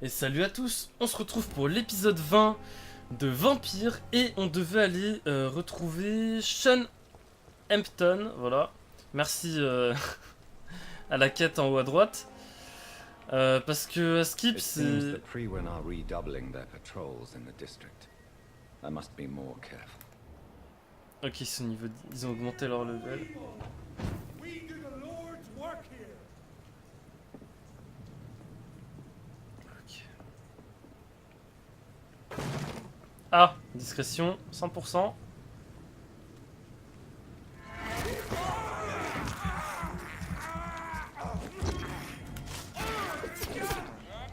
Et salut à tous, on se retrouve pour l'épisode 20 de Vampyr et on devait aller retrouver Sean Hampton, voilà. Merci à la quête en haut à droite. Parce que à Skip c'est... Ok, ils ont augmenté leur level. Ah, discrétion, 100%.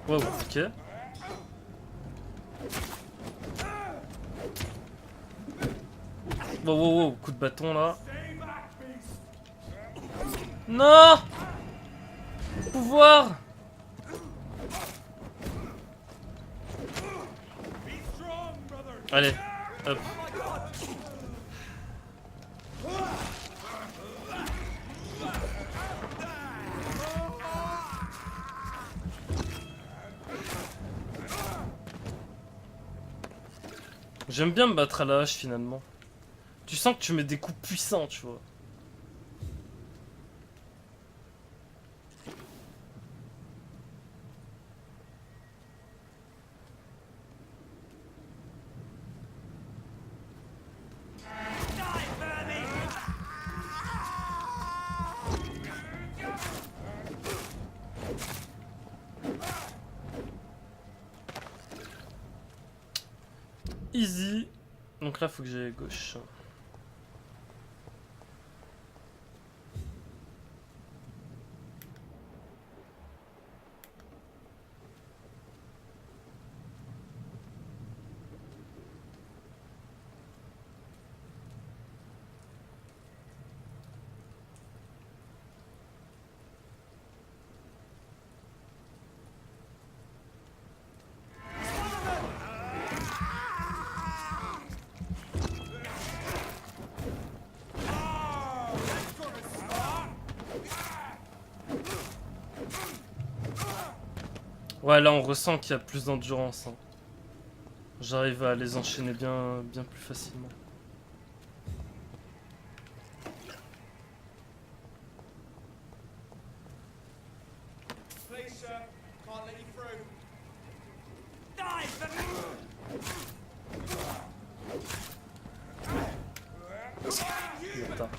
Wow, ok. Wow, wow, wow, coup de bâton là. Non! Pouvoir! Allez, hop. J'aime bien me battre à la hache finalement. Tu sens que tu mets des coups puissants, tu vois. Easy. Donc là, faut que j'aille à gauche. Ouais, là, on ressent qu'il y a plus d'endurance. Hein. J'arrive à les enchaîner bien plus facilement. Putain.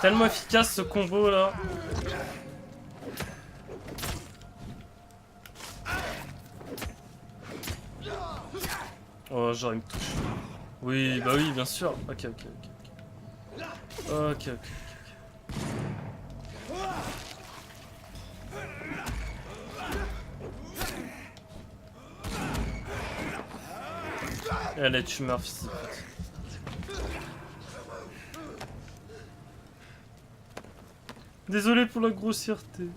Tellement efficace ce combo là. Oh, genre il me touche. Oui, bah oui, bien sûr. Ok. Ok. Allez, tu meurs, fils de pute. Désolé pour la grossièreté.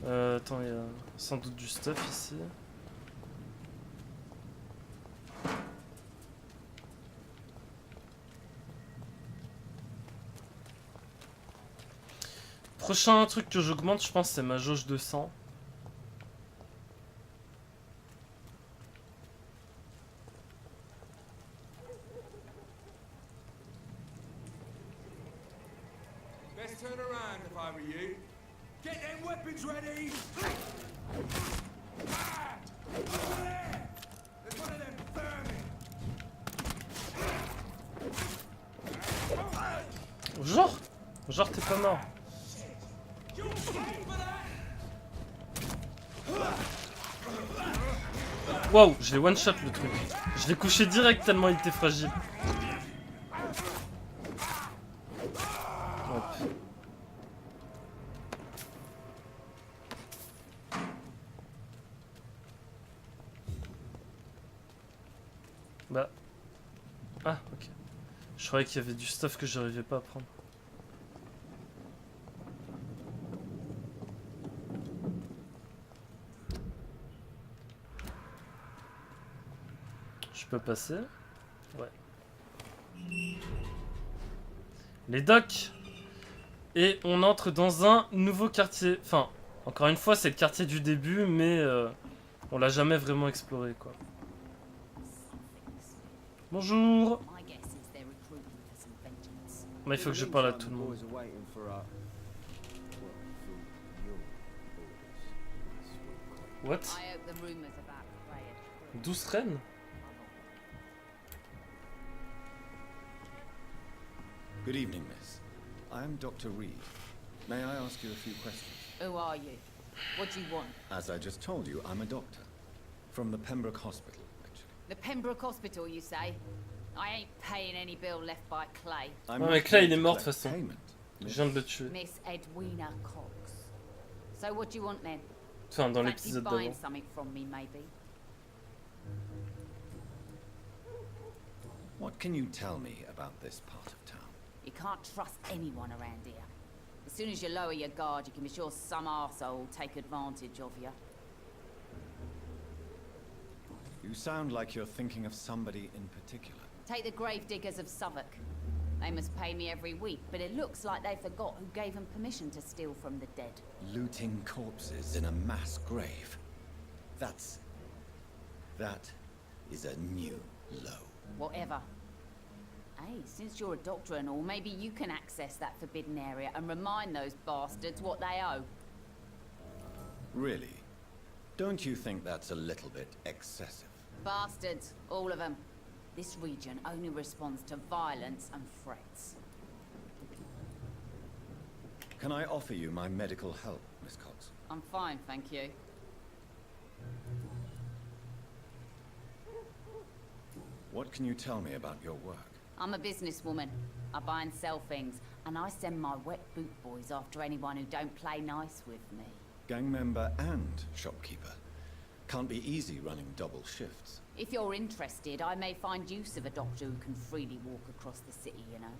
Attends, il y a sans doute du stuff ici. Prochain truc que j'augmente, je pense, c'est ma jauge de sang. Genre t'es pas mort. Waouh, je l'ai one shot le truc. Je l'ai couché direct tellement il était fragile. Hop. Bah. Ah, ok. Je croyais qu'il y avait du stuff que j'arrivais pas à prendre. Je peux passer? Ouais. Les docks. Et on entre dans un nouveau quartier. Enfin, encore une fois, c'est le quartier du début, mais on l'a jamais vraiment exploré, quoi. Bonjour. Mais il faut que je parle à tout le monde. What? 12 reines? Good evening, miss. I am Dr. Reed. May I ask you a few questions? Who are you? What do you want? As I just told you, I'm a doctor. From the Pembroke Hospital, actually. The Pembroke Hospital, you say? I ain't paying any bill left by Clay. I'm Non mais not Clay here il est to mort de toute collect façon. payment, Je miss. viens de le tuer. Miss Edwina Cox. So what do you want then? Enfin dans Fancy l'épisode buying d'avant. something from me, maybe? What can you tell me about this part of town? You can't trust anyone around here. As soon as you lower your guard, you can be sure some arsehole will take advantage of you. You sound like you're thinking of somebody in particular. Take the gravediggers of Southwark. They must pay me every week, but it looks like they forgot who gave them permission to steal from the dead. Looting corpses in a mass grave. That is a new low. Whatever. Hey, since you're a doctor and all, maybe you can access that forbidden area and remind those bastards what they owe. Really? Don't you think that's a little bit excessive? Bastards, all of them. This region only responds to violence and threats. Can I offer you my medical help, Miss Cox? I'm fine, thank you. What can you tell me about your work? I'm a businesswoman. I buy and sell things, and I send my wet boot boys after anyone who don't play nice with me. Gang member and shopkeeper. Can't be easy running double shifts. If you're interested, I may find use of a doctor who can freely walk across the city, you know.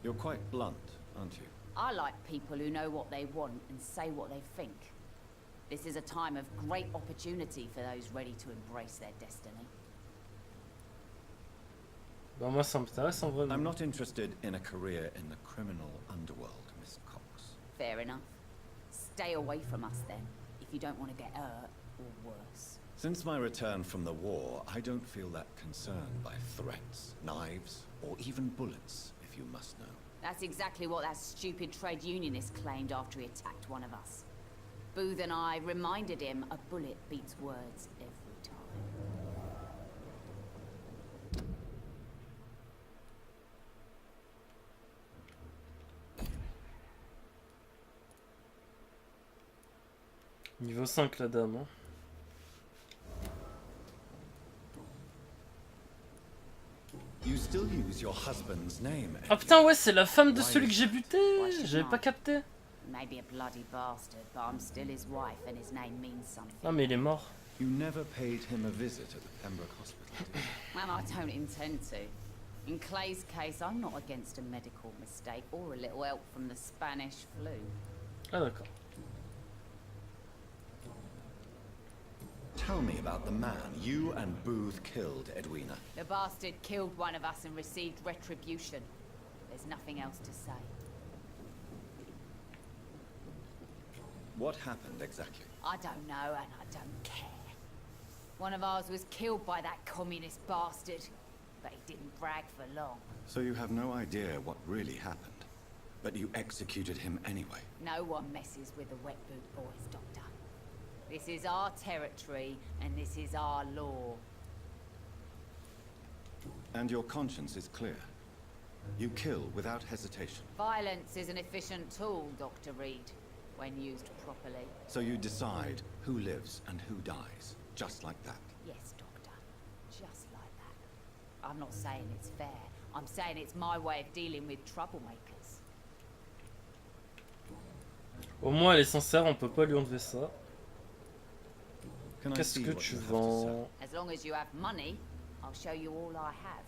You're quite blunt, aren't you? I like people who know what they want and say what they think. This is a time of great opportunity for those ready to embrace their destiny. Bah moi ça m'intéresse en vrai. I'm not interested in a career in the criminal underworld, Miss Cox. Fair enough. Stay away from us then, if you don't want to get hurt or worse. Since my return from the war, I don't feel that concerned by threats, knives, or even bullets, if you must know. That's exactly what that stupid trade unionist claimed after he attacked one of us. Booth and I reminded him a bullet beats words every time. Niveau 5 la dame. Hein. You still use your husband's name. Ah putain ouais c'est la femme de celui que j'ai buté. J'avais pas capté. Maybe a bloody bastard, but I'm still his wife and his name means something. Non mais il est mort. You never paid him a visit at the Pembroke Hospital, did you? And I don't intend to. In Clay's case, I'm not against a medical mistake or a little help from the Spanish flu. Ah d'accord. Tell me about the man you and Booth killed, Edwina. The bastard killed one of us and received retribution. There's nothing else to say. What happened exactly? I don't know and I don't care. One of ours was killed by that communist bastard, but he didn't brag for long. So you have no idea what really happened, but you executed him anyway. No one messes with the wet boot boys, Doctor. This is our territory and this is our law. And your conscience is clear. You kill without hesitation. Violence is an efficient tool, Dr. Reed, when used properly. So you decide who lives and who dies, just like that. Yes, Doctor. Just like that. I'm not saying it's fair. I'm saying it's my way of dealing with troublemakers. Au moins elle est sincère, on peut pas lui enlever ça. Can I Qu'est-ce see que what tu you have to vends? sell? As long as you have money, I'll show you all I have.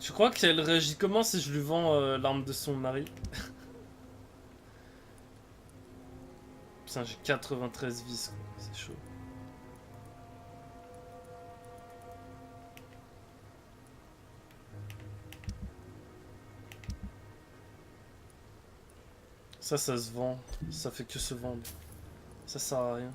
Tu crois qu'elle réagit comment si je lui vends l'arme de son mari? Putain, j'ai 93 vis, quoi. C'est chaud. Ça se vend. Ça fait que se vendre. Ça sert à rien.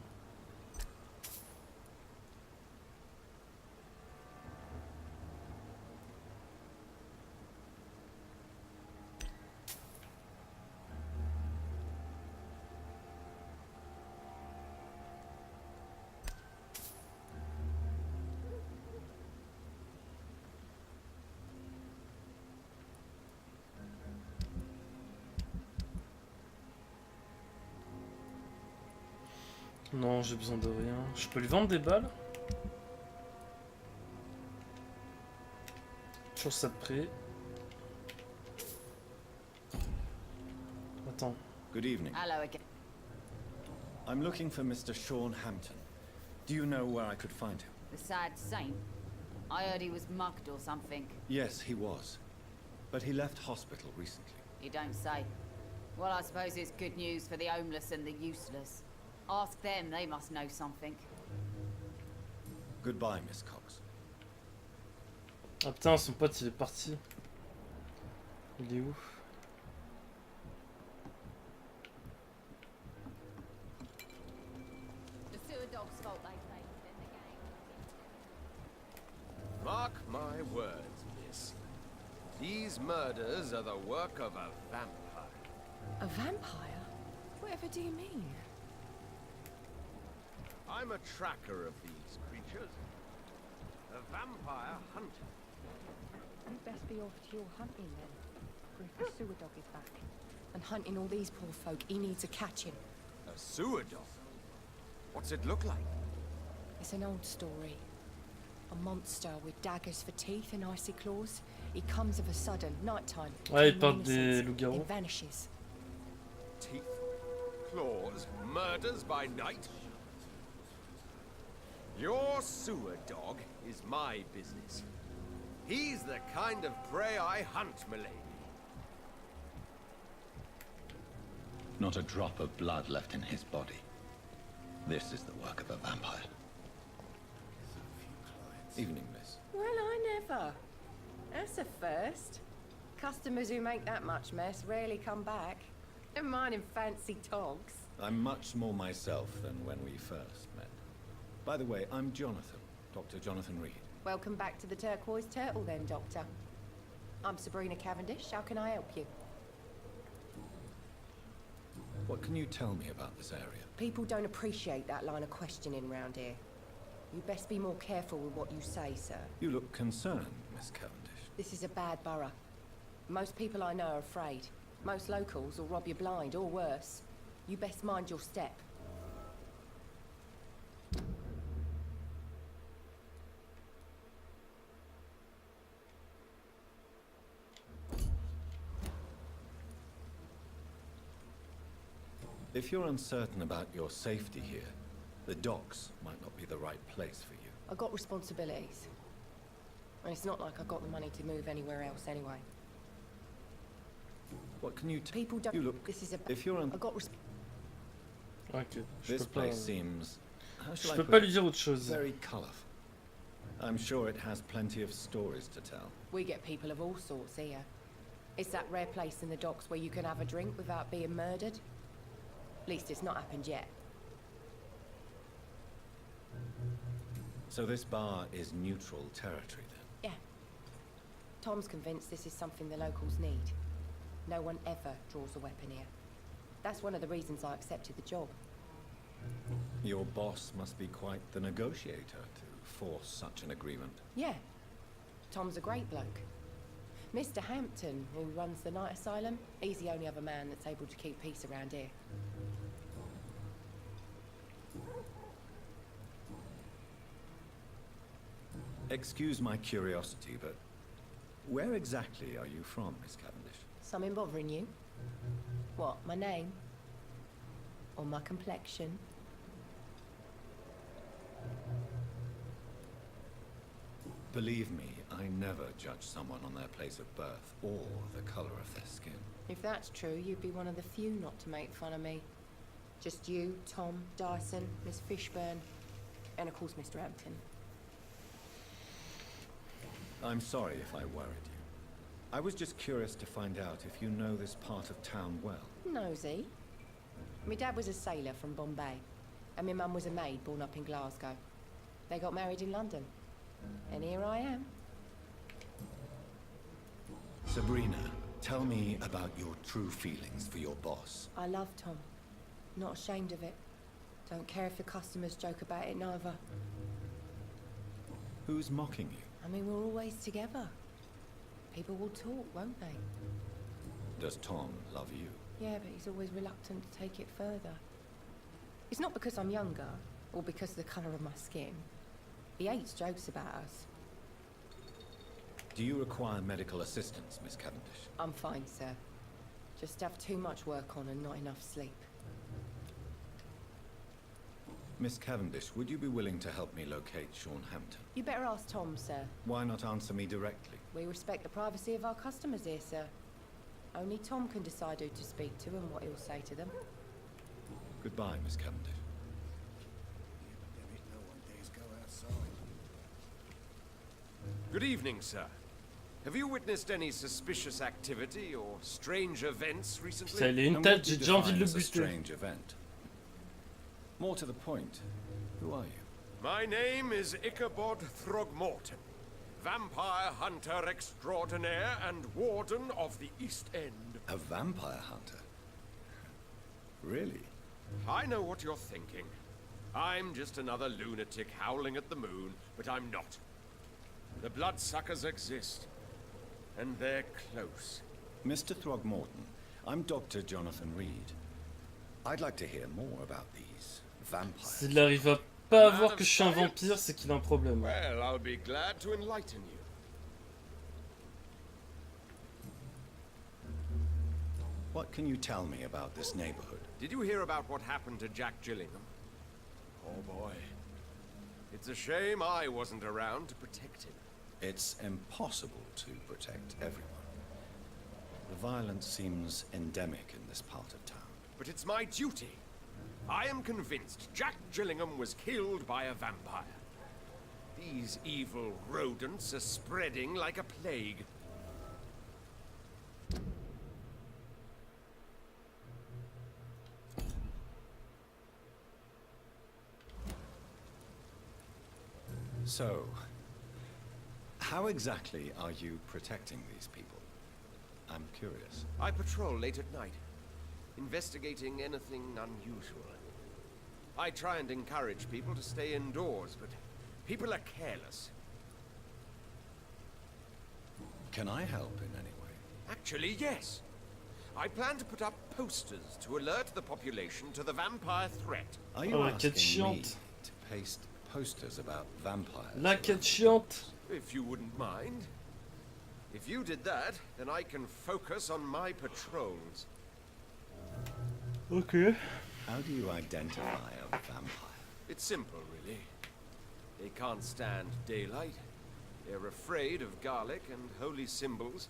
Non, j'ai besoin de rien. Je peux lui vendre des balles? Toujours ça de prix. Attends. Good evening. Hello again. I'm looking for Mr. Sean Hampton. Do you know where I could find him? The sad saint. I heard he was mugged or something. Yes, he was. But he left hospital recently. You don't say. Well, I suppose it's good news for the homeless and the useless. Ask them, they must know something. Goodbye, Miss Cox. Ah putain, son pote il est parti. Il est où? The sewer dog's fault they played in the game. Mark my words, miss. These murders are the work of a vampire. A vampire? Whatever do you mean? I'm a tracker of these creatures. A vampire hunter. You'd best be off to your hunting then. For if the sewer dog is back and hunting all these poor folk, he needs a catching. A sewer dog? What's it look like? It's an old story. A monster with daggers for teeth and icy claws. He comes of a sudden, nighttime. Ouais, il killing parle des innocents, loups-garous. then vanishes. Teeth, claws, murders by night? Your sewer dog is my business. He's the kind of prey I hunt, milady. Not a drop of blood left in his body. This is the work of a vampire. Evening, miss. Well, I never. That's a first. Customers who make that much mess rarely come back. Never mind in fancy togs. I'm much more myself than when we first met. By the way, I'm Jonathan, Dr. Jonathan Reed. Welcome back to the Turquoise Turtle then, Doctor. I'm Sabrina Cavendish. How can I help you? What can you tell me about this area? People don't appreciate that line of questioning round here. You best be more careful with what you say, sir. You look concerned, Miss Cavendish. This is a bad borough. Most people I know are afraid. Most locals will rob you blind, or worse. You best mind your step. If you're uncertain about your safety here, the docks might not be the right place for you. I got responsibilities. And it's not like I got the money to move anywhere else anyway. What can you tell? People don't... You look. This is a... If you're I got Ok, je This peux pas. place seems. How shall Je I peux put pas it? lui dire autre chose. Very colourful. I'm sure it has plenty of stories to tell. We get people of all sorts here. It's that rare place in the docks where you can have a drink without being murdered. At least it's not happened yet. So this bar is neutral territory then? Yeah. Tom's convinced this is something the locals need. No one ever draws a weapon here. That's one of the reasons I accepted the job. Your boss must be quite the negotiator to force such an agreement. Yeah. Tom's a great bloke. Mr. Hampton, who runs the night asylum, he's the only other man that's able to keep peace around here. Excuse my curiosity, but where exactly are you from, Miss Cavendish? Something bothering you? What, my name? Or my complexion? Believe me, I never judge someone on their place of birth or the color of their skin. If that's true, you'd be one of the few not to make fun of me. Just you, Tom, Dyson, Miss Fishburne, and of course Mr. Hampton. I'm sorry if I worried you. I was just curious to find out if you know this part of town well. Nosy. My dad was a sailor from Bombay, and my mum was a maid born up in Glasgow. They got married in London, and here I am. Sabrina, tell me about your true feelings for your boss. I love Tom. Not ashamed of it. Don't care if the customers joke about it neither. Who's mocking you? I mean, we're always together. People will talk, won't they? Does Tom love you? Yeah, but he's always reluctant to take it further. It's not because I'm younger, or because of the colour of my skin. He hates jokes about us. Do you require medical assistance, Miss Cavendish? I'm fine, sir. Just have too much work on and not enough sleep. Miss Cavendish, would you be willing to help me locate Sean Hampton? You better ask Tom, sir. Why not answer me directly? We respect the privacy of our customers here, sir. Only Tom can decide who to speak to and what he'll say to them. Goodbye, Miss Cavendish. Good evening, sir. Have you witnessed any suspicious activity or strange events recently? Putain, il a une And tête, what do j'ai you déjà envie de define le as a buter. strange event? More to the point, who are you? My name is Ichabod Throgmorton, vampire hunter extraordinaire and warden of the East End. A vampire hunter? Really? I know what you're thinking. I'm just another lunatic howling at the moon, but I'm not. The bloodsuckers exist, and they're close. Mr. Throgmorton, I'm Dr. Jonathan Reed. I'd like to hear more about these vampires. S'il arrive à pas voir que je suis un vampire, c'est qu'il a un problème. Well, I'll be glad to enlighten you. What can you tell me about this neighborhood? Did you hear about what happened to Jack Gillingham? Oh boy. It's a shame I wasn't around to protect him. It's impossible to protect everyone. The violence seems endemic in this part of town. But it's my duty. I am convinced Jack Gillingham was killed by a vampire. These evil rodents are spreading like a plague. So, how exactly are you protecting these people? I'm curious. I patrol late at night, investigating anything unusual. I try and encourage people to stay indoors, but people are careless. Can I help in any way? Actually, yes. I plan to put up posters to alert the population to the vampire threat. Are you Oh, quelle asking me chiante. to paste posters about vampires? Là, quelle chiante. If you wouldn't mind. If you did that, then I can focus on my patrols. Ok. How do you identify a vampire? It's simple, really. They can't stand daylight. They're afraid of garlic and holy symbols.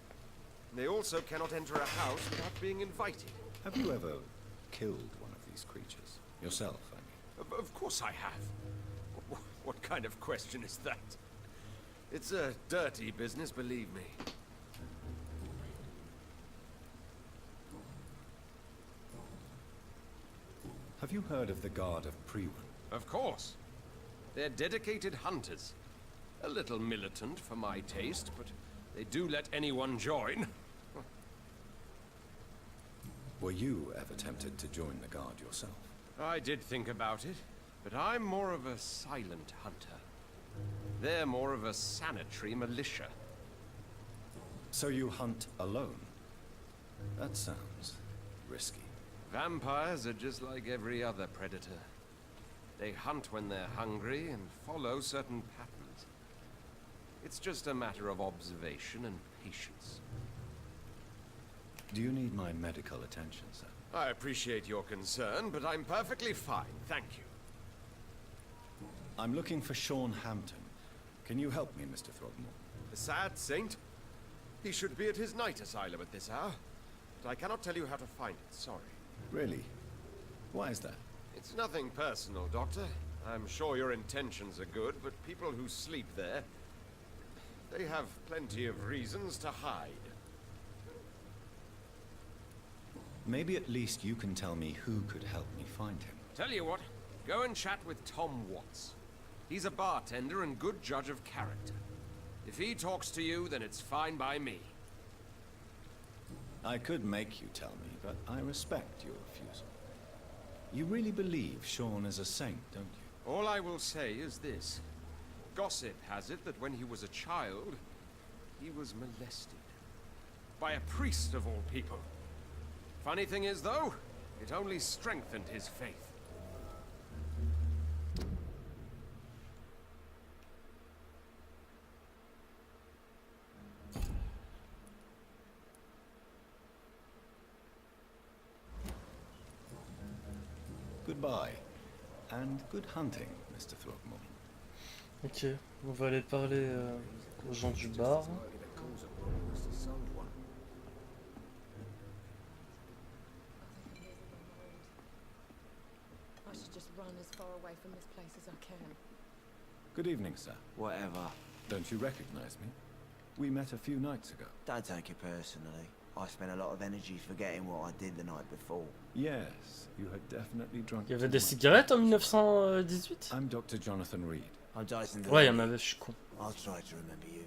They also cannot enter a house without being invited. Have you ever killed one of these creatures? Yourself, I mean. Of course I have. What kind of question is that? It's a dirty business, believe me. Have you heard of the Guard of Priwen? Of course. They're dedicated hunters. A little militant for my taste, but they do let anyone join. Were you ever tempted to join the Guard yourself? I did think about it, but I'm more of a silent hunter. They're more of a sanitary militia. So you hunt alone? That sounds risky. Vampires are just like every other predator. They hunt when they're hungry and follow certain patterns. It's just a matter of observation and patience. Do you need my medical attention, sir? I appreciate your concern, but I'm perfectly fine, thank you. I'm looking for Sean Hampton. Can you help me, Mr. Throgmorton? The sad saint? He should be at his night asylum at this hour. But I cannot tell you how to find it, sorry. Really? Why is that? It's nothing personal, Doctor. I'm sure your intentions are good, but people who sleep there, they have plenty of reasons to hide. Maybe at least you can tell me who could help me find him. Tell you what, go and chat with Tom Watts. He's a bartender and good judge of character. If he talks to you, then it's fine by me. I could make you tell me, but I respect your refusal. You really believe Sean is a saint, don't you? All I will say is this. Gossip has it that when he was a child, he was molested. By a priest of all people. Funny thing is, though, it only strengthened his faith. Goodbye, and good hunting, Mr. Throgmorton. Ok, on va aller parler aux gens du bar. I should just run as far away from this place as I can. Good evening, sir. Whatever. Don't you recognize me? We met a few nights ago. Don't take it personally. I spent a lot of energy forgetting what I did the night before. Yes, you had definitely drunk Il y avait too des much. cigarettes en 1918? I'm Dr. Jonathan Reed. I'm Dyson. Ouais, il y en avait, je suis con. I'll try to remember you.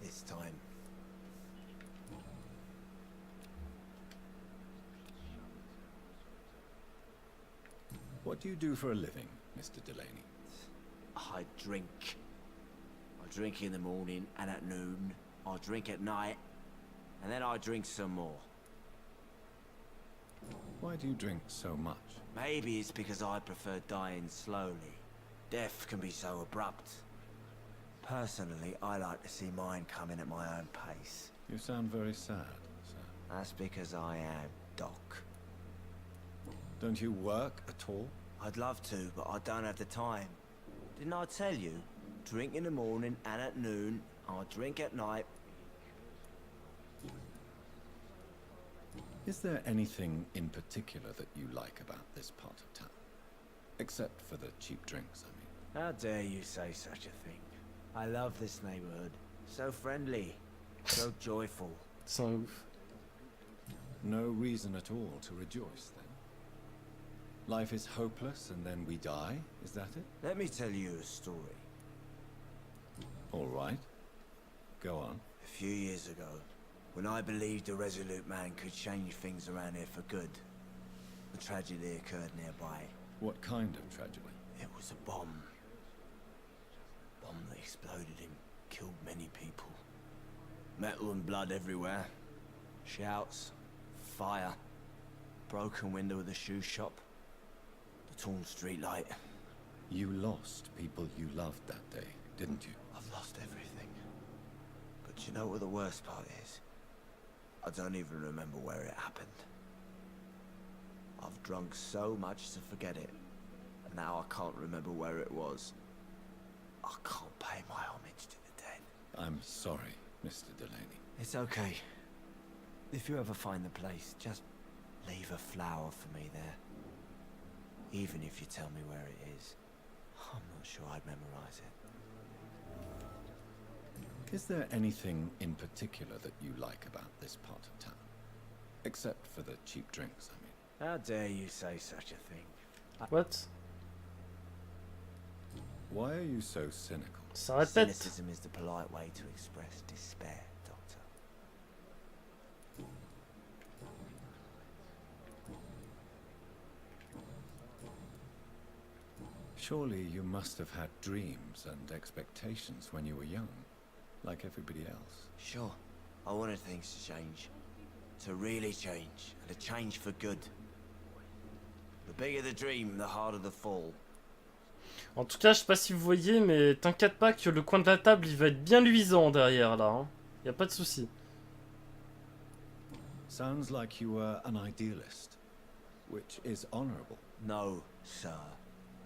This time. What do you do for a living, Mr. Delaney? I drink. I drink in the morning and at noon. I drink at night. And then I drink some more. Why do you drink so much? Maybe it's because I prefer dying slowly. Death can be so abrupt. Personally, I like to see mine coming at my own pace. You sound very sad, sir. That's because I am Doc. Don't you work at all? I'd love to, but I don't have the time. Didn't I tell you? Drink in the morning and at noon. I drink at night. Is there anything in particular that you like about this part of town? Except for the cheap drinks, I mean. How dare you say such a thing? I love this neighborhood. So friendly. So joyful. Sans ouf. No reason at all to rejoice, then? Life is hopeless and then we die, is that it? Let me tell you a story. All right. Go on. A few years ago, when I believed a resolute man could change things around here for good, a tragedy occurred nearby. What kind of tragedy? It was a bomb. Bomb that exploded and killed many people. Metal and blood everywhere. Shouts, fire, broken window of the shoe shop, the torn street light. You lost people you loved that day, didn't you? I've lost everything. But you know what the worst part is? I don't even remember where it happened. I've drunk so much to forget it, and now I can't remember where it was. I can't pay my homage to the dead. I'm sorry, Mr. Delaney. It's okay. If you ever find the place, just leave a flower for me there. Even if you tell me where it is, I'm not sure I'd memorize it. Is there anything in particular that you like about this part of town? Except for the cheap drinks, I mean. How dare you say such a thing? What? Why are you so cynical? Ça répète. Cynicism is the polite way to express despair, Doctor. Surely you must have had dreams and expectations when you were young, like everybody else. Sure, I wanted things to change. To really change, and to change for good. The bigger the dream, the harder the fall. En tout cas, je sais pas si vous voyez, mais t'inquiète pas que le coin de la table, il va être bien luisant derrière là. Hein. Y a pas de souci. Sounds like you were an idealist, which is honorable. No, sir.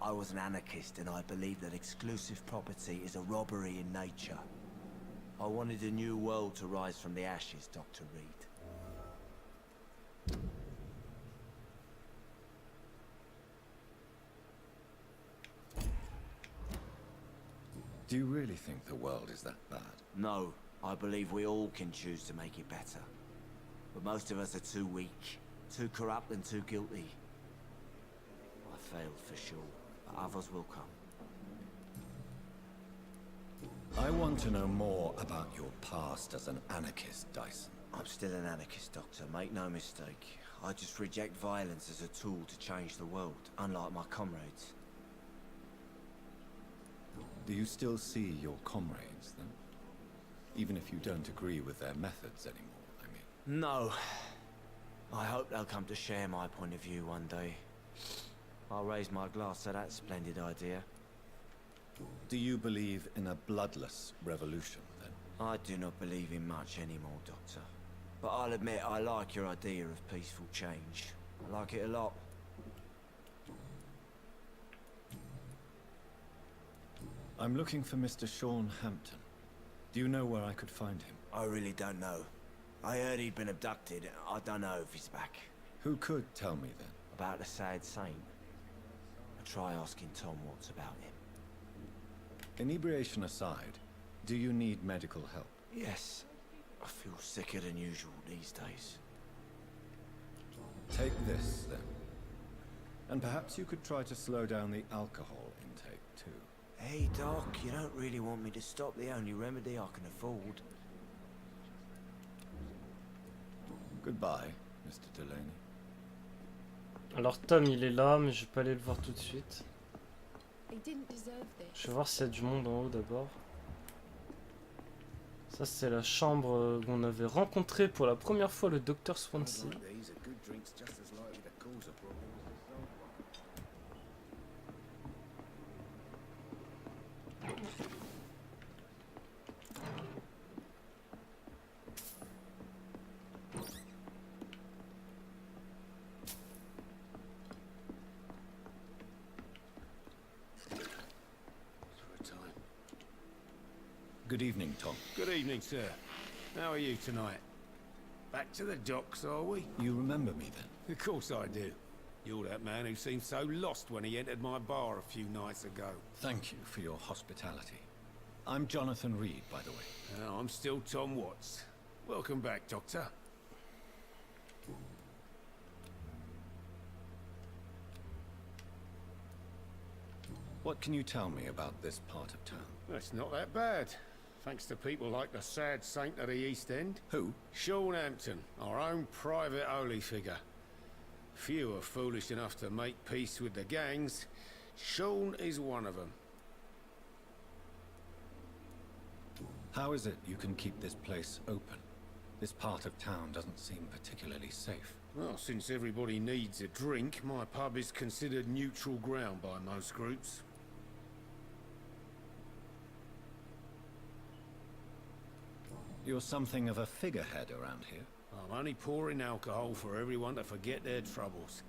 I was an anarchist and I believe that exclusive property is a robbery in nature. I wanted a new world to rise from the ashes, Dr. Reed. Do you really think the world is that bad? No, I believe we all can choose to make it better. But most of us are too weak, too corrupt and too guilty. I failed for sure, but others will come. I want to know more about your past as an anarchist, Dyson. I'm still an anarchist, Doctor, make no mistake. I just reject violence as a tool to change the world, unlike my comrades. Do you still see your comrades, then? Even if you don't agree with their methods anymore, I mean. No. I hope they'll come to share my point of view one day. I'll raise my glass to that splendid idea. Do you believe in a bloodless revolution, then? I do not believe in much anymore, Doctor. But I'll admit I like your idea of peaceful change. I like it a lot. I'm looking for Mr. Sean Hampton. Do you know where I could find him? I really don't know. I heard he'd been abducted. I don't know if he's back. Who could tell me, then? About the sad saint. I'll try asking Tom Watts about him. Inebriation aside, do you need medical help? Yes. I feel sicker than usual these days. Take this, then. And perhaps you could try to slow down the alcohol intake, too. Hey, Doc, you don't really want me to stop the only remedy I can afford. Goodbye, Mr. Delaney. Alors Tom il est là, mais je vais pas aller le voir tout de suite. He didn't deserve this. Je vais voir s'il y a du monde en haut d'abord. Ça c'est la chambre où on avait rencontré pour la première fois le docteur Swansea. Good evening, Tom. Good evening, sir. How are you tonight? Back to the docks, are we? You remember me, then? Of course I do. You're that man who seemed so lost when he entered my bar a few nights ago. Thank you for your hospitality. I'm Jonathan Reed, by the way. I'm still Tom Watts. Welcome back, Doctor. What can you tell me about this part of town? It's not that bad. Thanks to people like the sad saint of the East End. Who? Sean Hampton, our own private holy figure. Few are foolish enough to make peace with the gangs. Sean is one of them. How is it you can keep this place open? This part of town doesn't seem particularly safe. Well, since everybody needs a drink, my pub is considered neutral ground by most groups. You're something of a figurehead around here. I'm only pouring alcohol for everyone to forget their troubles.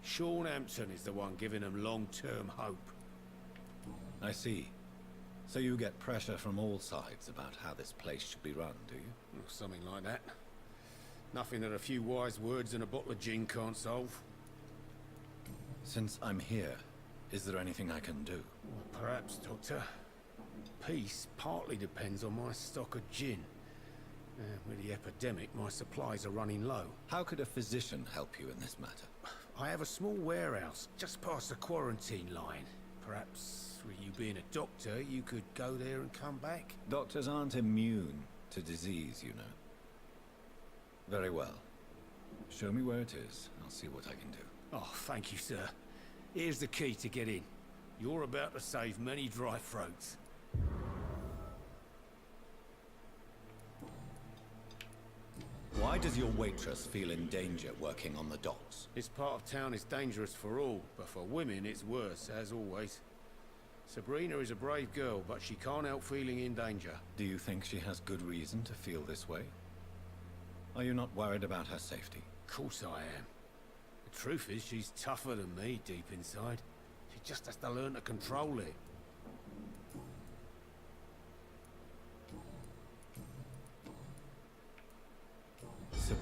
Sean Hampton is the one giving them long-term hope. I see. So you get pressure from all sides about how this place should be run, do you? Or something like that. Nothing that a few wise words and a bottle of gin can't solve. Since I'm here, is there anything I can do? Well, perhaps, Doctor. Peace partly depends on my stock of gin. With the epidemic, my supplies are running low. How could a physician help you in this matter? I have a small warehouse just past the quarantine line. Perhaps, with you being a doctor, you could go there and come back? Doctors aren't immune to disease, you know. Very well. Show me where it is. I'll see what I can do. Oh, thank you, sir. Here's the key to get in. You're about to save many dry throats. Why does your waitress feel in danger working on the docks? This part of town is dangerous for all, but for women it's worse, as always. Sabrina is a brave girl, but she can't help feeling in danger. Do you think she has good reason to feel this way? Are you not worried about her safety? Of course I am. The truth is, she's tougher than me deep inside. She just has to learn to control it.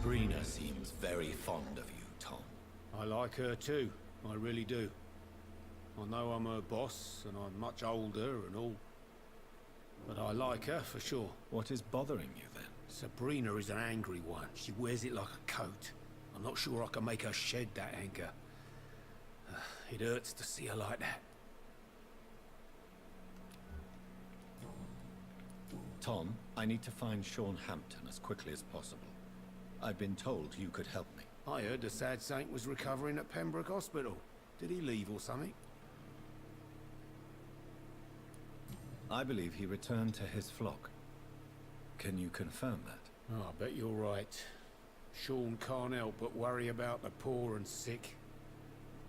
Sabrina seems very fond of you, Tom. I like her too. I really do. I know I'm her boss, and I'm much older and all. But I like her for sure. What is bothering you then? Sabrina is an angry one. She wears it like a coat. I'm not sure I can make her shed that anger. It hurts to see her like that. Tom, I need to find Sean Hampton as quickly as possible. I've been told you could help me. I heard the sad saint was recovering at Pembroke Hospital. Did he leave or something? I believe he returned to his flock. Can you confirm that? Oh, I bet you're right. Sean can't help but worry about the poor and sick.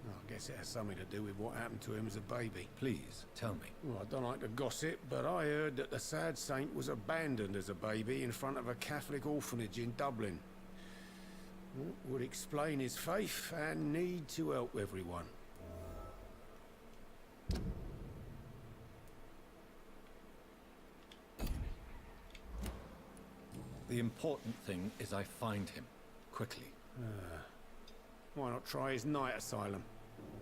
Oh, I guess it has something to do with what happened to him as a baby. Please, tell me. Well, I don't like to gossip, but I heard that the sad saint was abandoned as a baby in front of a Catholic orphanage in Dublin. Would explain his faith and need to help everyone. The important thing is I find him, quickly. Why not try his night asylum?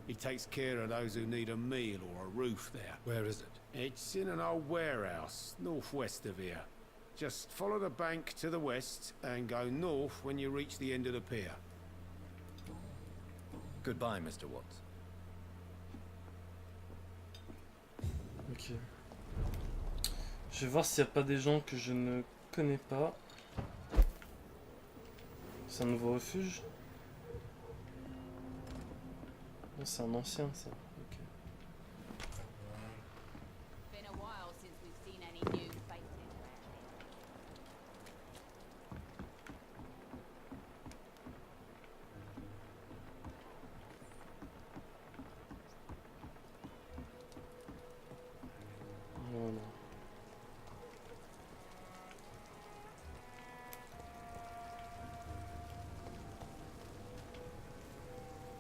He takes care of those who need a meal or a roof there. Where is it? It's in an old warehouse, northwest of here. Just follow the bank to the west and go north when you reach the end of the pier. Goodbye, Mr. Watts. Ok. Je vais voir s'il n'y a pas des gens que je ne connais pas. C'est un nouveau refuge? Oh, c'est un ancien ça. Ok. Been a while since we've seen any new faces around here. Voilà.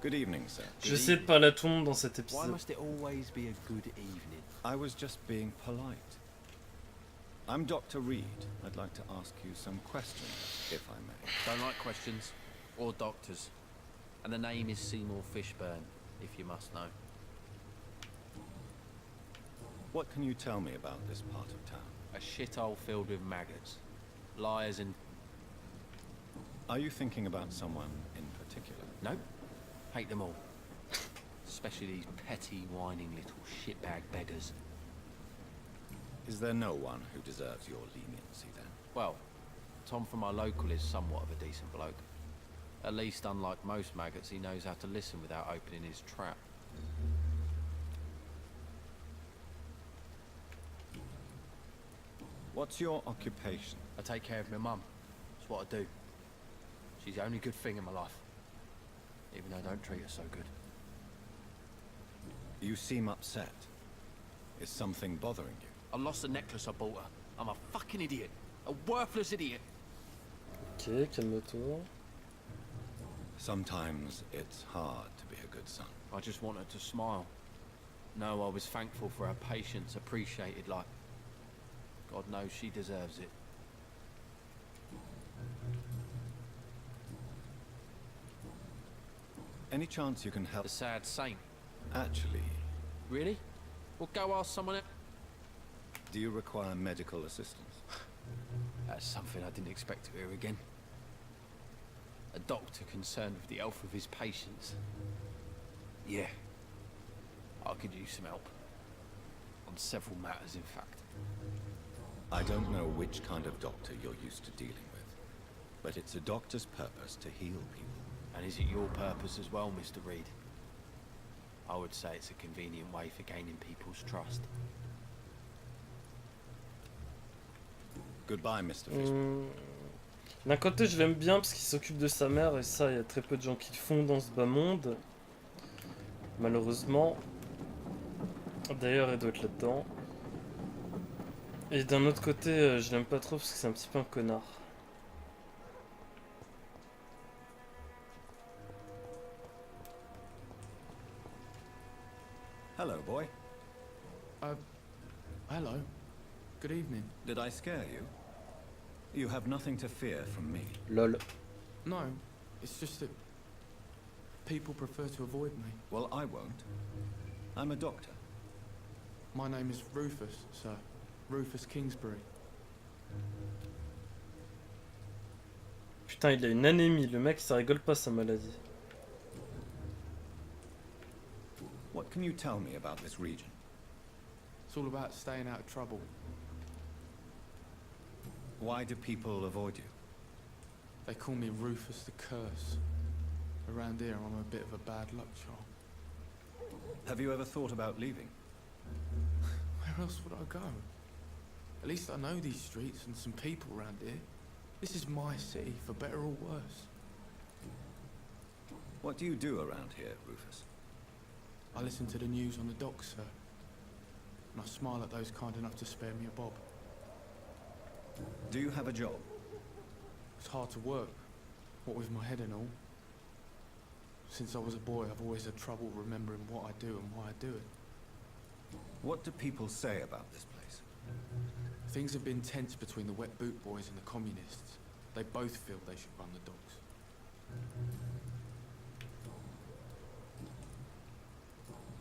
Good evening, sir. Je vais essayer de parler à tout le monde dans cet Why épisode. must it always be a good evening? I was just being polite. I'm Dr. Reed. I'd like to ask you some questions, if I may. Don't like questions or doctors. And the name is Seymour Fishburne, if you must know. What can you tell me about this part of town? A shithole filled with maggots, liars and... Are you thinking about someone in particular? Nope. Hate them all. Especially these petty, whining little shitbag beggars. Is there no one who deserves your leniency then? Well, Tom from our local is somewhat of a decent bloke. At least, unlike most maggots, he knows how to listen without opening his trap. What's your occupation? I take care of my mum. It's what I do. She's the only good thing in my life. Even though I don't treat her so good. You seem upset. Is something bothering you? I lost the necklace I bought her. I'm a fucking idiot. A worthless idiot. Ok, calme-toi. Sometimes it's hard to be a good son. I just want her to smile. No, I was thankful for her patience, appreciated like... God knows she deserves it. Any chance you can help? The sad saint. Actually, Really? Well, go ask someone else. do you require medical assistance? That's something I didn't expect to hear again. A doctor concerned with the health of his patients. Yeah. I could use some help. On several matters, in fact. I don't know which kind of doctor you're used to dealing with, but it's a doctor's purpose to heal people. And is it your purpose as well, Mr. Reed? I would say it's a convenient way for gaining people's trust. Goodbye, Mr. Fishburne. D'un côté, je l'aime bien parce qu'il s'occupe de sa mère, et ça, il y a très peu de gens qui le font dans ce bas monde. Malheureusement. D'ailleurs, elle doit être là-dedans. Et d'un autre côté, je l'aime pas trop parce que c'est un petit peu un connard. Hello, boy. Hello. Good evening. Did I scare you? You have nothing to fear from me. Lol. No, it's just that people prefer to avoid me. Well, I won't. I'm a doctor. My name is Rufus, sir. Rufus Kingsbury. Putain, il a une anémie, le mec, ça rigole pas sa maladie. What can you tell me about this region? It's all about staying out of trouble. Why do people avoid you? They call me Rufus the Curse. Around here, I'm a bit of a bad luck charm. Have you ever thought about leaving? Where else would I go? At least I know these streets and some people around here. This is my city, for better or worse. What do you do around here, Rufus? I listen to the news on the docks, sir. And I smile at those kind enough to spare me a bob. Do you have a job? It's hard to work, what with my head and all. Since I was a boy, I've always had trouble remembering what I do and why I do it. What do people say about this place? Things have been tense between the wet boot boys and the communists. They both feel they should run the docks.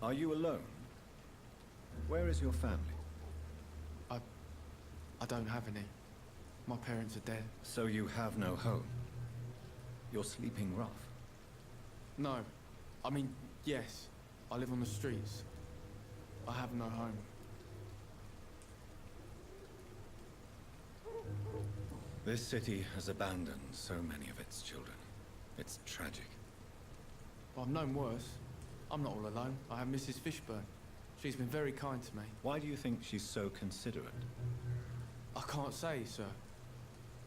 Are you alone? Where is your family? I don't have any. My parents are dead. So you have no home? You're sleeping rough? No. I mean, yes. I live on the streets. I have no home. This city has abandoned so many of its children. It's tragic. Well, I've known worse. I'm not all alone. I have Mrs. Fishburne. She's been very kind to me. Why do you think she's so considerate? I can't say, sir.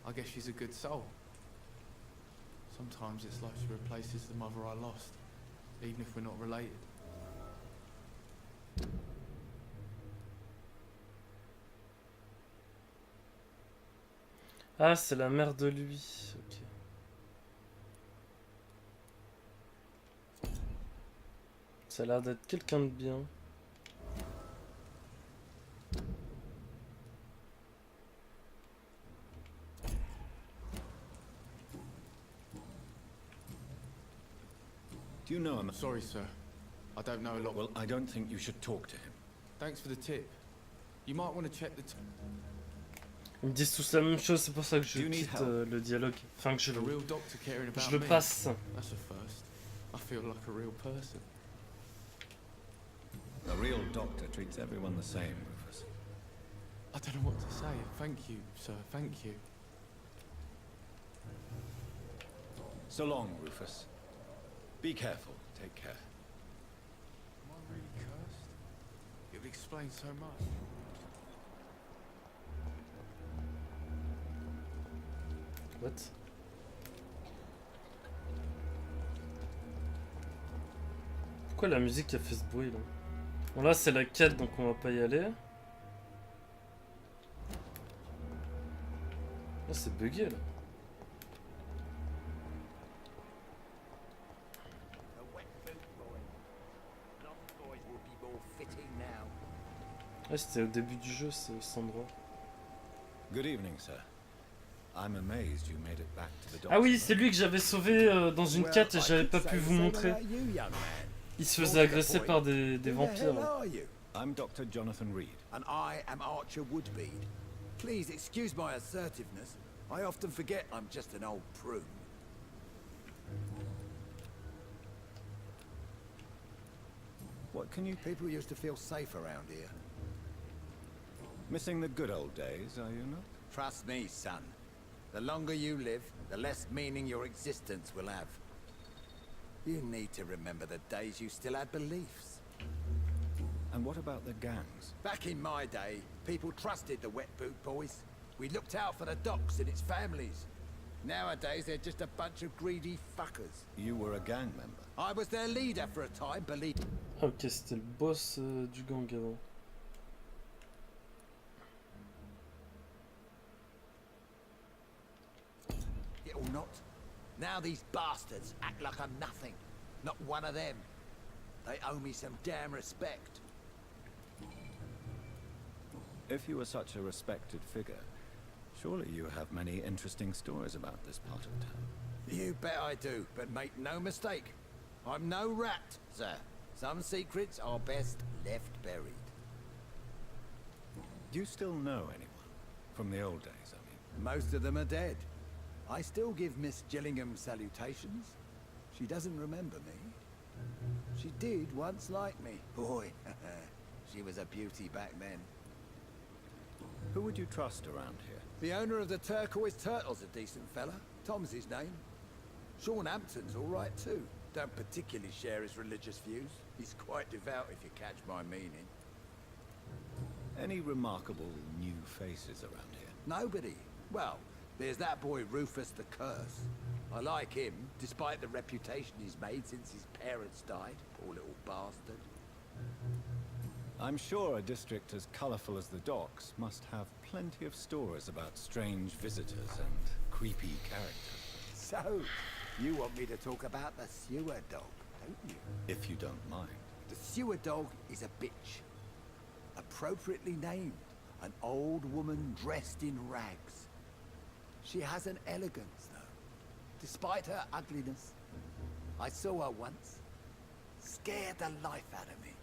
I guess she's a good soul. Sometimes it's like she replaces the mother I lost, even if we're not related. Ah, c'est la mère de lui. Ok. Ça a l'air d'être quelqu'un de bien. Do you know him? Sorry, sir. I don't know a lot. Well, I don't think you should talk to him. Thanks for the tip. You might want to check the... Ils me disent tous la même chose, c'est pour ça que je Do you need quitte help? le dialogue. Enfin, que A real doctor caring about je le me. passe. That's a first. I feel like a real person. A real doctor treats everyone the same, Rufus. I don't know what to say. Thank you, sir. Thank you. So long, Rufus. Be careful. Take care. Am I really cursed? It would explain so much. What? Pourquoi la musique a fait ce bruit là? Bon là c'est la quête donc on va pas y aller. Là c'est bugué là. Ouais, c'était au début du jeu cet endroit. Good evening, sir. I'm amazed you made it back to the doctor. Ah oui, c'est lui que j'avais sauvé dans une quête et j'avais pas pu vous montrer. Il se faisait agresser par des vampires. I'm Dr. Jonathan Reed. And I am Archer Woodbead. Please excuse my assertiveness. I often forget I'm just an old prune. What can you... People used to feel safe around here. Missing the good old days, are you not? Trust me, son. The longer you live, the less meaning your existence will have. You need to remember the days you still had beliefs. And what about the gangs? Back in my day, people trusted the wet boot boys. We looked out for the docks and its families. Nowadays, they're just a bunch of greedy fuckers. You were a gang member. I was their leader for a time, believe. Ah, ok, c'était le boss du gang avant. It or not. Now these bastards act like I'm nothing. Not one of them. They owe me some damn respect. If you were such a respected figure, surely you have many interesting stories about this part of town. You bet I do, but make no mistake. I'm no rat, sir. Some secrets are best left buried. Do you still know anyone? From the old days, I mean. Most of them are dead. I still give Miss Gillingham salutations. She doesn't remember me. She did once like me. Boy, she was a beauty back then. Who would you trust around here? The owner of the Turquoise Turtle's a decent fella. Tom's his name. Sean Hampton's all right too. Don't particularly share his religious views. He's quite devout if you catch my meaning. Any remarkable new faces around here? Nobody. Well, there's that boy Rufus the Curse. I like him, despite the reputation he's made since his parents died. Poor little bastard. I'm sure a district as colorful as the docks must have plenty of stories about strange visitors and creepy characters. So, you want me to talk about the sewer dog, don't you? If you don't mind. The sewer dog is a bitch. Appropriately named. An old woman dressed in rags. She has an elegance, though. Despite her ugliness. I saw her once. Scared the life out of me.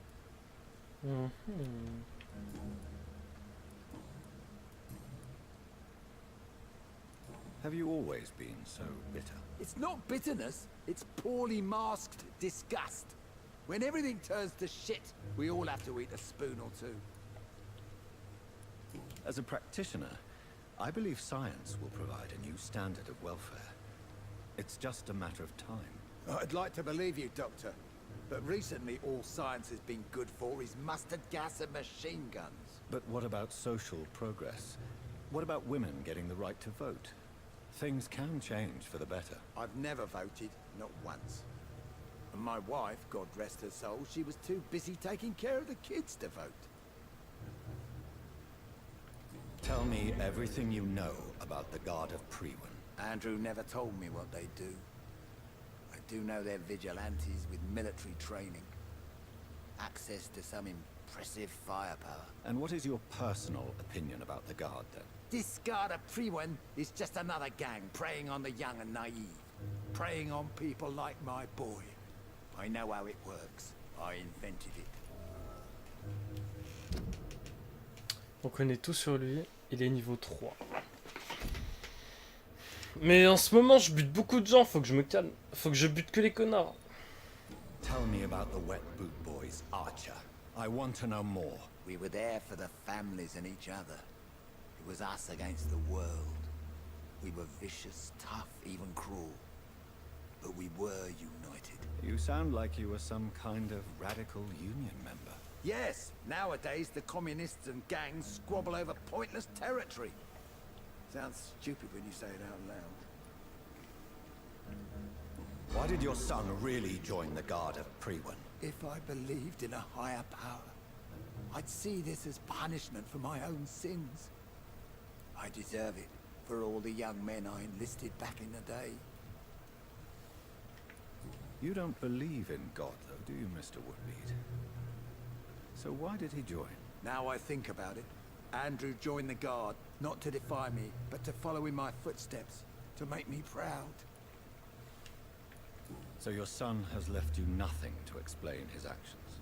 Have you always been so bitter? It's not bitterness, it's poorly masked disgust. When everything turns to shit, we all have to eat a spoon or two. As a practitioner, I believe science will provide a new standard of welfare. It's just a matter of time. I'd like to believe you, Doctor. But recently all science has been good for is mustard gas and machine guns. But what about social progress? What about women getting the right to vote? Things can change for the better. I've never voted, not once. And my wife, God rest her soul, she was too busy taking care of the kids to vote. Tell me everything you know about the Guard of Priwen. Andrew never told me what they do. I do know they're vigilantes with military training. Access to some impressive firepower. And what is your personal opinion about the Guard, then? This Guard of Priwen is just another gang preying on the young and naive. Preying on people like my boy. I know how it works. I invented it. On connaît tout sur lui, il est niveau 3. Mais en ce moment je bute beaucoup de gens, faut que je me calme. Faut que je bute que les connards. Tell me about the Wet Boot Boys, Archer. I want to know more. We were there for the families and each other. It was us against the world. We were vicious, tough, even cruel. But we were united. You sound like you were some kind of radical union member. Yes, nowadays the communists and gangs squabble over pointless territory. Sounds stupid when you say it out loud. Why did your son really join the Guard of Priwen? If I believed in a higher power, I'd see this as punishment for my own sins. I deserve it for all the young men I enlisted back in the day. You don't believe in God, though, do you, Mr. Woodbead? So why did he join? Now I think about it, Andrew joined the Guard, not to defy me, but to follow in my footsteps, to make me proud. So your son has left you nothing to explain his actions?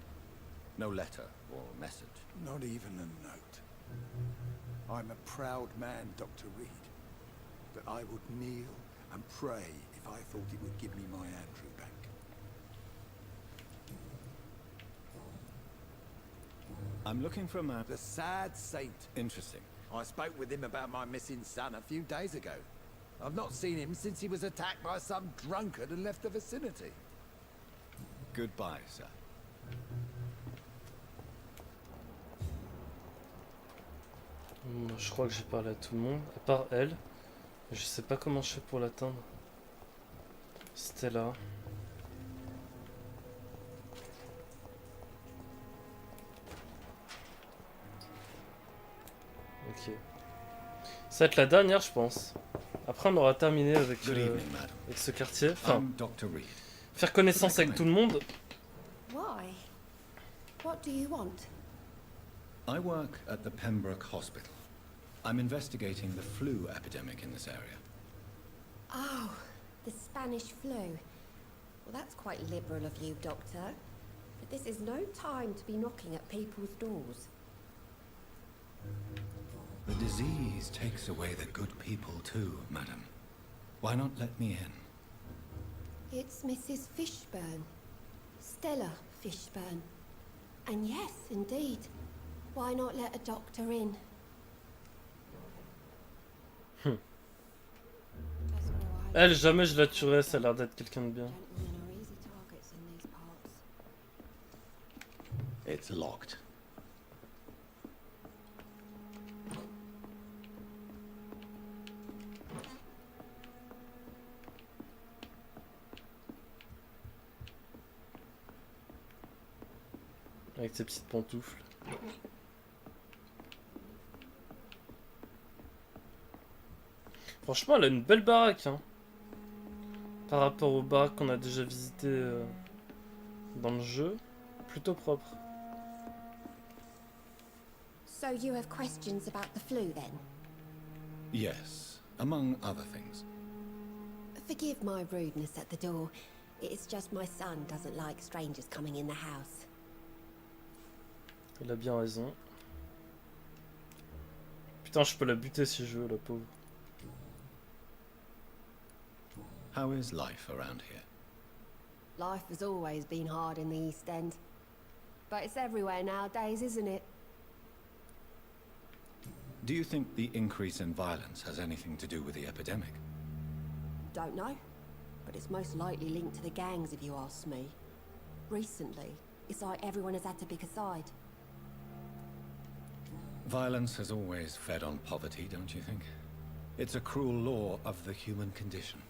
No letter or message? Not even a note. I'm a proud man, Dr. Reed. But I would kneel and pray if I thought it would give me my Andrew back. I'm looking for a man... The sad saint. Interesting. I spoke with him about my missing son a few days ago. I've not seen him since he was attacked by some drunkard and left the vicinity. Goodbye, sir. Je crois que j'ai parlé à tout le monde, à part elle. Je sais pas comment je fais pour l'atteindre. C'était là. Ok. Ça va être la dernière, je pense. Après, on aura terminé avec ce quartier. Enfin, faire connaissance avec tout le monde. Why? What do you want? I work at the Pembroke Hospital. I'm investigating the flu epidemic in this area. Oh, The Spanish flu. Well, that's quite liberal of you, Doctor. But this is no time to be knocking at people's doors. The disease takes away the good people too, madam. Why not let me in? It's Mrs. Fishburne. Stella Fishburne. And yes, indeed. Why not let a doctor in? Elle, jamais je la tuerais, ça a l'air d'être quelqu'un de bien. Gentlemen are easy targets in these parts. It's locked. Avec ses petites pantoufles. Franchement, elle a une belle baraque, hein. Par rapport aux baraques qu'on a déjà visitées dans le jeu. Plutôt propre. So you have questions about the flu then? Yes, among other things. Forgive my rudeness at the door. It's just my son doesn't like strangers coming in the house. Elle a bien raison. Putain, je peux la buter si je veux, la pauvre. How is life around here? Life has always been hard in the East End. But it's everywhere nowadays, isn't it? Do you think the increase in violence has anything to do with the epidemic? Don't know. But it's most likely linked to the gangs if you ask me. Recently, it's like everyone has had to pick a side. Violence has always fed on poverty, don't you think? It's a cruel law of the human condition.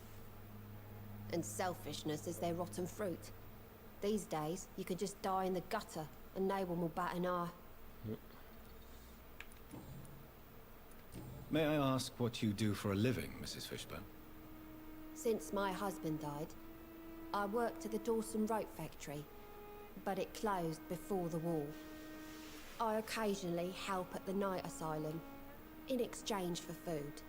And selfishness is their rotten fruit. These days, you can just die in the gutter and no one will bat an eye. May I ask what you do for a living, Mrs. Fishburne? Since my husband died, I worked at the Dawson Rope factory, but it closed before the war. I occasionally help at the night asylum, in exchange for food.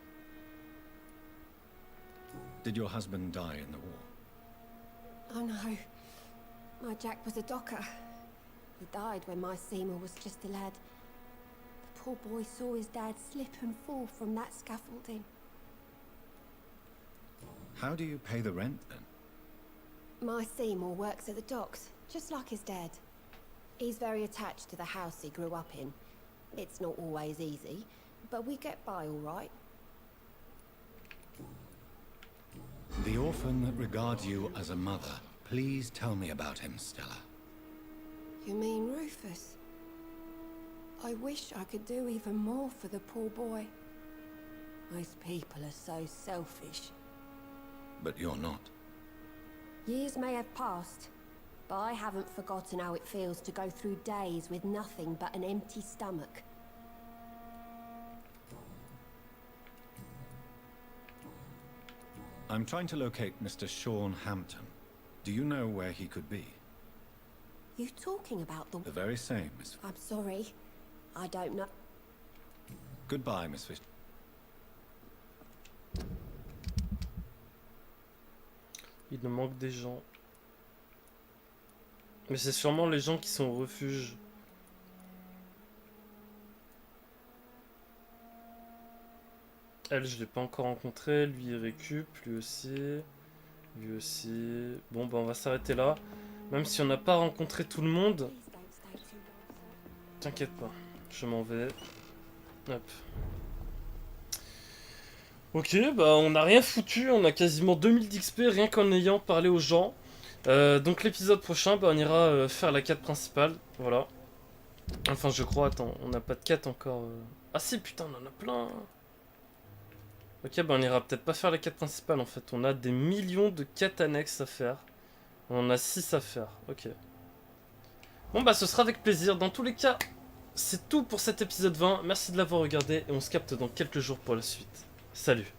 Did your husband die in the war? Oh no, my Jack was a docker. He died when my Seymour was just a lad. The poor boy saw his dad slip and fall from that scaffolding. How do you pay the rent then? My Seymour works at the docks, just like his dad. He's very attached to the house he grew up in. It's not always easy, but we get by all right. The orphan that regards you as a mother. Please tell me about him, Stella. You mean Rufus? I wish I could do even more for the poor boy. Most people are so selfish. But you're not. Years may have passed, but I haven't forgotten how it feels to go through days with nothing but an empty stomach. I'm trying to locate Mr. Sean Hampton. Do you know where he could be? You talking about the... The very same, Miss... I'm sorry. I don't know. Goodbye, Miss Fish. Il nous manque des gens. Mais c'est sûrement les gens qui sont au refuge. Elle, je l'ai pas encore rencontré. Lui, il récup. Lui aussi. Lui aussi. Bon, bah, on va s'arrêter là. Même si on n'a pas rencontré tout le monde. T'inquiète pas. Je m'en vais. Hop. Ok, bah, on n'a rien foutu. On a quasiment 2000 d'XP rien qu'en ayant parlé aux gens. Donc, l'épisode prochain, bah, on ira faire la quête principale. Voilà. Enfin, je crois. Attends, on n'a pas de quête encore. Ah, si, putain, on en a plein. Ok, bah on ira peut-être pas faire la quête principale en fait. On a des millions de quêtes annexes à faire. On en a 6 à faire. Ok. Bon bah ce sera avec plaisir. Dans tous les cas, c'est tout pour cet épisode 20. Merci de l'avoir regardé et on se capte dans quelques jours pour la suite. Salut.